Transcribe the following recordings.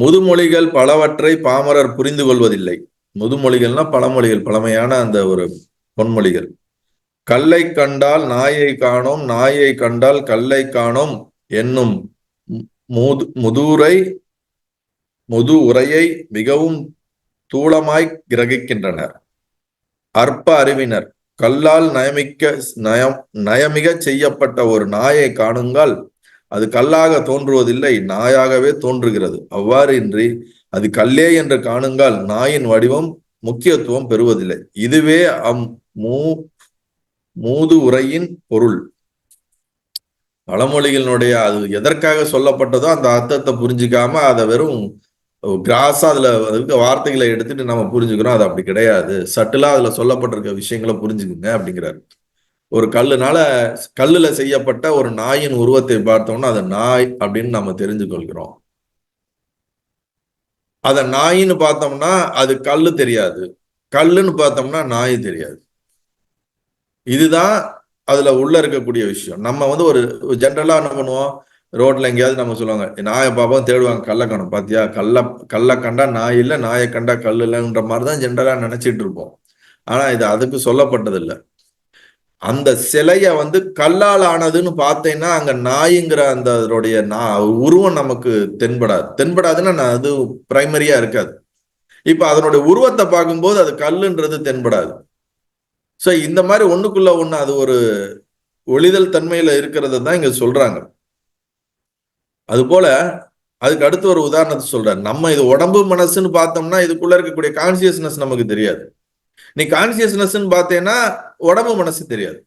முதுமொழிகள் பலவற்றை பாமரர் புரிந்து கொள்வதில்லை. முதுமொழிகள்னா பழமொழிகள், பழமையான அந்த ஒரு பொன்மொழிகள். கல்லை கண்டால் நாயை காணோம், நாயை கண்டால் கல்லை காணோம் என்னும் முது உரையை மிகவும் தூளமாய் கிரகிக்கின்றனர் அற்ப அறிவினர். கல்லால் நயமிக செய்யப்பட்ட ஒரு நாயை காணுங்கள், அது கல்லாக தோன்றுவதில்லை, நாயாகவே தோன்றுகிறது. அவ்வாறு இன்றி அது கல்லே என்று காணுங்கள், நாயின் வடிவம் முக்கியத்துவம் பெறுவதில்லை. இதுவே மூது உரையின் பொருள். பழமொழிகளினுடைய அது எதற்காக சொல்லப்பட்டதோ அந்த அர்த்தத்தை புரிஞ்சுக்காம அதை வெறும் கிராஸா அதுல இருக்க வார்த்தைகளை எடுத்துட்டு நம்ம புரிஞ்சுக்கிறோம். அது அப்படி கிடையாது. சட்டிலா அதுல சொல்லப்பட்டிருக்க விஷயங்களை புரிஞ்சுக்குங்க அப்படிங்கிறாரு. ஒரு கல்லுல செய்யப்பட்ட ஒரு நாயின் உருவத்தை பார்த்தோம்னா அது நாய் அப்படின்னு நம்ம தெரிஞ்சு கொள்கிறோம். அத நாயின்னு பார்த்தோம்னா அது கல்லு தெரியாது, கல்லுன்னு பார்த்தோம்னா நாய் தெரியாது. இதுதான் அதுல உள்ள இருக்கக்கூடிய விஷயம். நம்ம ஒரு ஜென்ரலா என்ன பண்ணுவோம், ரோட்ல எங்கேயாவது நம்ம சொல்லுவாங்க, நாயை பாப்பா தேடுவாங்க, கல்லை காணும், பாத்தியா கல்லை கண்டா நாய் இல்லை, நாயை கண்டா கல் இல்லைன்ற மாதிரிதான் ஜென்ரலா நினைச்சிட்டு இருப்போம். ஆனா இது அதுக்கு சொல்லப்பட்டது இல்லை. அந்த சிலைய கல்லால் ஆனதுன்னு பார்த்தேன்னா அங்க நாய்ங்கிற அந்த அதனுடைய உருவம் நமக்கு தென்படாதுன்னா அது பிரைமரியா இருக்காது. இப்ப அதனுடைய உருவத்தை பார்க்கும்போது அது கல்லுன்றது தென்படாது. சோ இந்த மாதிரி ஒண்ணுக்குள்ள ஒண்ணு அது ஒரு ஒளிதல் தன்மையில இருக்கிறது தான் இங்க சொல்றாங்க. அது போல அதுக்கு அடுத்து ஒரு உதாரணத்தை சொல்றாரு. நம்ம இது உடம்பு மனசுன்னு பார்த்தோம்னா இதுக்குள்ள இருக்கக்கூடிய கான்சியஸ்னஸ் நமக்கு தெரியாது. நீ கான்சியஸ்னஸ் பார்த்தேன்னா உடம்பு மனசு தெரியாது.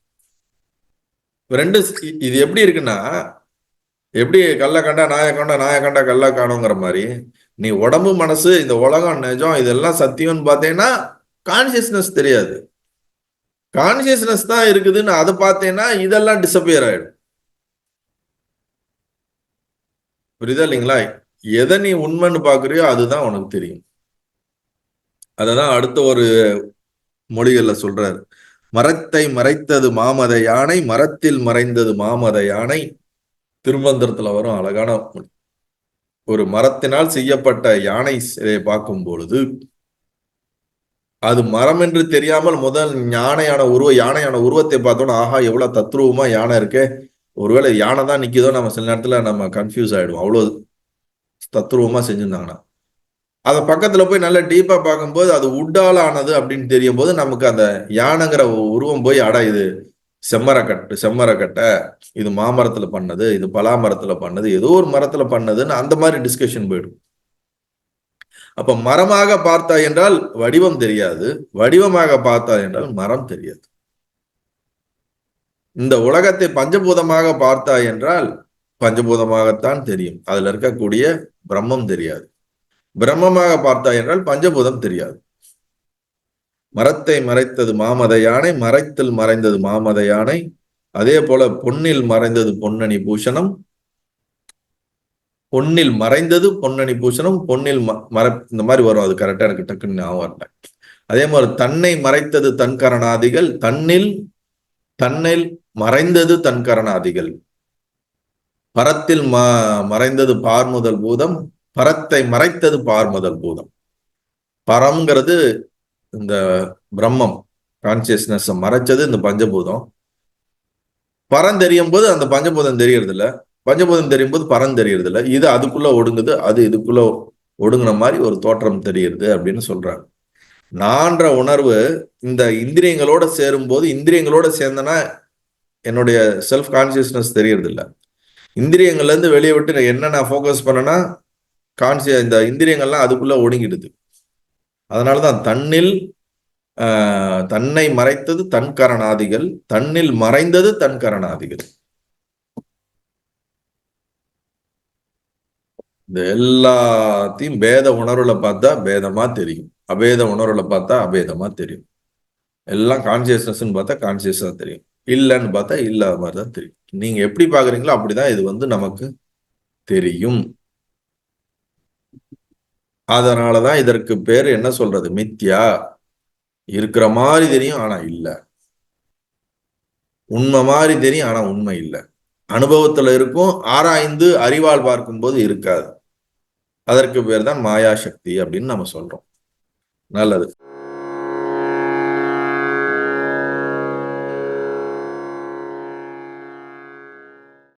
ரெண்டு இது எப்படி இருக்குன்னா, எப்படி கல்லை கண்டா நாயை கண்டா நாயை கண்டா கல்லா காணுங்கிற மாதிரி நீ உடம்பு மனசு இந்த உலகம் நிஜம் இதெல்லாம் சத்தியம்னு பார்த்தேன்னா கான்சியஸ்னஸ் தெரியாது. கான்சியஸ்னஸ் தான் இருக்குதுன்னு அதை பார்த்தேன்னா இதெல்லாம் டிசப்பியர் ஆயிடும். புரியுதா இல்லைங்களா? எதை நீ உண்மைன்னு பாக்குறியோ அதுதான் உனக்கு தெரியும். அததான் அடுத்த ஒரு மொழிகள்ல சொல்றாரு. மரத்தை மறைத்தது மாமத யானை, மரத்தில் மறைந்தது மாமத யானை. திருமந்திரத்துல வரும் அழகான ஒரு மரத்தினால் செய்யப்பட்ட யானை சிலையை பார்க்கும் பொழுது அது மரம் என்று தெரியாமல் முதல் யானையான உருவத்தை பார்த்தோன்னா ஆஹா எவ்வளவு தத்ரூபமா யானை இருக்கே, ஒருவேளை யானை தான் நிக்குதோ நம்ம சில நேரத்துல நம்ம கன்ஃபியூஸ் ஆயிடுவோம். அவ்வளவு தத்ரூபமா செஞ்சிருந்தாங்கன்னா அதை பக்கத்துல போய் நல்லா டீப்பா பார்க்கும்போது அது உட்டால ஆனது அப்படின்னு தெரியும் போது நமக்கு அந்த யானைங்கிற உருவம் போய் இது செம்மரக்கட்டை, இது மாமரத்துல பண்ணது, இது பலாமரத்துல பண்ணது, ஏதோ ஒரு மரத்துல பண்ணதுன்னு அந்த மாதிரி டிஸ்கஷன் போயிடும். அப்ப மரமாக பார்த்தா என்றால் வடிவம் தெரியாது, வடிவமாக பார்த்தா என்றால் மரம் தெரியாது. இந்த உலகத்தை பஞ்சபூதமாக பார்த்தா என்றால் பஞ்சபூதமாகத்தான் தெரியும், அதுல இருக்கக்கூடிய பிரம்மம் தெரியாது. பிரம்மமாக பார்த்தா என்றால் பஞ்சபூதம் தெரியாது. மரத்தை மறைத்தது மாமத யானை, மறைத்தில் மறைந்தது மாமத யானை. அதே போல பொன்னில் மறைந்தது பொன்னணி பூஷணம், பொன்னில் மறைந்தது பொன்னணி பூஷணம், பொன்னில் இந்த மாதிரி வரும். அது கரெக்டா எனக்கு டக்குன்னு ஞாபகம் வரல. அதே மாதிரி தன்னை மறைத்தது தன்கரணாதிகள், தன்னில் மறைந்தது தன்கரணாதிகள். பரத்தில் மறைந்தது பார்முதல் பூதம், பரத்தை மறைத்தது பார்முதல் பூதம். பரம்ங்கிறது இந்த பிரம்மம் கான்சியஸ்னஸ் மறைச்சது இந்த பஞ்சபூதம். பரம் தெரியும் போது அந்த பஞ்சபூதம் தெரியறது இல்ல, பஞ்சபூதம் தெரியும் போது பரம் தெரியறது இல்ல. இது அதுக்குள்ள ஒடுங்குது, அது இதுக்குள்ள ஒடுங்கின மாதிரி ஒரு தோற்றம் தெரியுது அப்படின்னு சொல்றாங்க. நான்ற உணர்வு இந்த இந்திரியங்களோட சேரும் போது, இந்திரியங்களோட சேர்ந்தனா என்னுடைய செல்ஃப் கான்சியஸ்னஸ் தெரியறது இல்லை. இந்திரியங்கள்ல இருந்து வெளியே விட்டு என்ன நான் ஃபோக்கஸ் பண்ணனா இந்த இந்திரியங்கள்லாம் அதுக்குள்ள ஒடுங்கிடுது. அதனாலதான் தன்னை மறைத்தது தன்கரணாதிகள், தன்னில் மறைந்தது தன்கரணாதிகள். இந்த எல்லாத்தையும் பேத உணர்வுல பார்த்தா பேதமா தெரியும், அபேத உணர்வுல பார்த்தா அபேதமா தெரியும். எல்லாம் கான்சியஸ்னஸ் பார்த்தா கான்சியஸா தெரியும், இல்லைன்னு பார்த்தா இல்லாத மாதிரிதான் தெரியும். நீங்க எப்படி பாக்குறீங்களோ அப்படிதான் இது நமக்கு தெரியும். அதனாலதான் இதற்கு பேர் என்ன சொல்றது, மித்யா. இருக்கிற மாதிரி தெரியும் ஆனா இல்ல, உண்மை மாதிரி தெரியும் ஆனா உண்மை இல்லை. அனுபவத்துல இருக்கும், ஆராய்ந்து அறிவால் பார்க்கும் போது இருக்காது. அதற்கு பேர் தான் மாயா சக்தி அப்படின்னு நம்ம சொல்றோம். நல்லது.